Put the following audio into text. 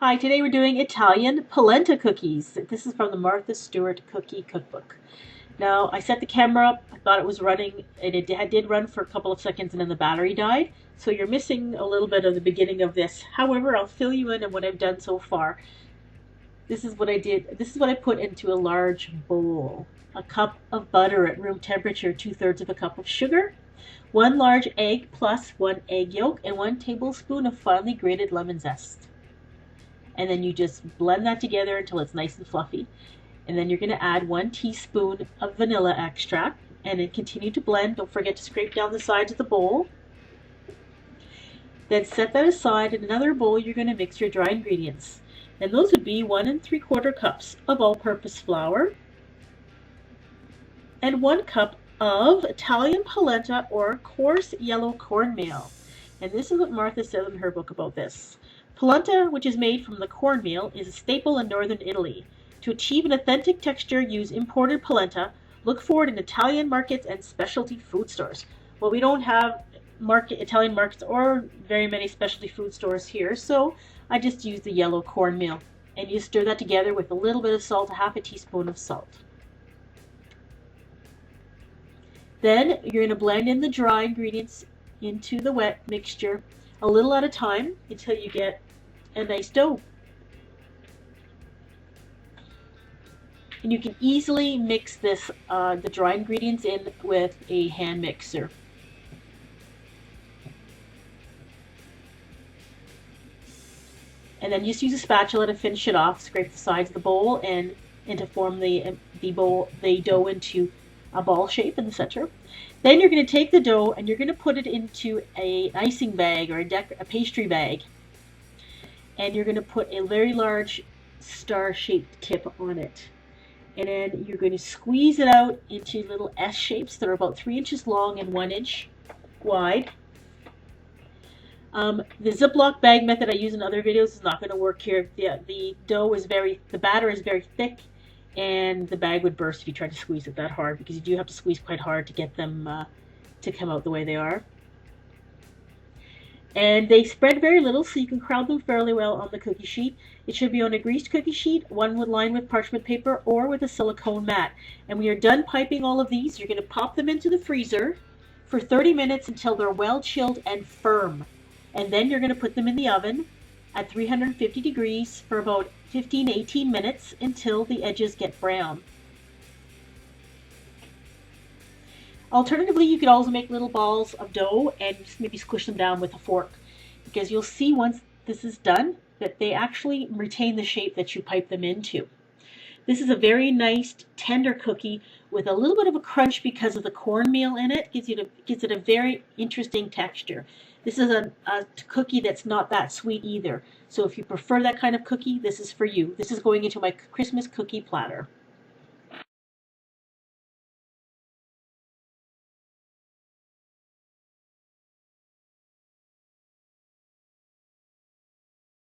Hi, today we're doing Italian polenta cookies. This is from the Martha Stewart Cookie Cookbook. Now, I set the camera up, I thought it was running, and it did run for a couple of seconds and then the battery died. So you're missing a little bit of the beginning of this. However, I'll fill you in on what I've done so far. This is what I did. This is what I put into a large bowl. A cup of butter at room temperature, 2/3 of a cup of sugar, one large egg plus one egg yolk, and 1 tablespoon of finely grated lemon zest. And then you just blend that together until it's nice and fluffy. And then you're going to add 1 teaspoon of vanilla extract and then continue to blend. Don't forget to scrape down the sides of the bowl. Then set that aside. In another bowl, you're going to mix your dry ingredients. And those would be 1 3/4 cups of all-purpose flour and 1 cup of Italian polenta or coarse yellow cornmeal. And this is what Martha says in her book about this. Polenta, which is made from the cornmeal, is a staple in northern Italy. To achieve an authentic texture, use imported polenta. Look for it in Italian markets and specialty food stores. Well, we don't have Italian markets or very many specialty food stores here, so I just use the yellow cornmeal. And you stir that together with a little bit of salt, 1/2 teaspoon of salt. Then you're going to blend in the dry ingredients into the wet mixture a little at a time until you get a nice dough. And you can easily mix this, the dry ingredients in with a hand mixer. And then just use a spatula to finish it off. Scrape the sides of the bowl and to form the dough into a ball shape in the center. Then you're going to take the dough and you're going to put it into an icing bag or a pastry bag. And you're going to put a very large star-shaped tip on it. And then you're going to squeeze it out into little S shapes that are about 3 inches long and 1 inch wide. The Ziploc bag method I use in other videos is not going to work here. The batter is very thick, and the bag would burst if you tried to squeeze it that hard, because you do have to squeeze quite hard to get them to come out the way they are. And they spread very little, so you can crowd them fairly well on the cookie sheet. It should be on a greased cookie sheet, one lined with parchment paper, or with a silicone mat. And when you're done piping all of these, you're going to pop them into the freezer for 30 minutes until they're well chilled and firm. And then you're going to put them in the oven at 350 degrees for about 15 to 18 minutes until the edges get brown. Alternatively, you could also make little balls of dough and just maybe squish them down with a fork, because you'll see once this is done that they actually retain the shape that you pipe them into. This is a very nice tender cookie with a little bit of a crunch because of the cornmeal in it. Gives it a very interesting texture. This is a cookie that's not that sweet either. So if you prefer that kind of cookie, this is for you. This is going into my Christmas cookie platter.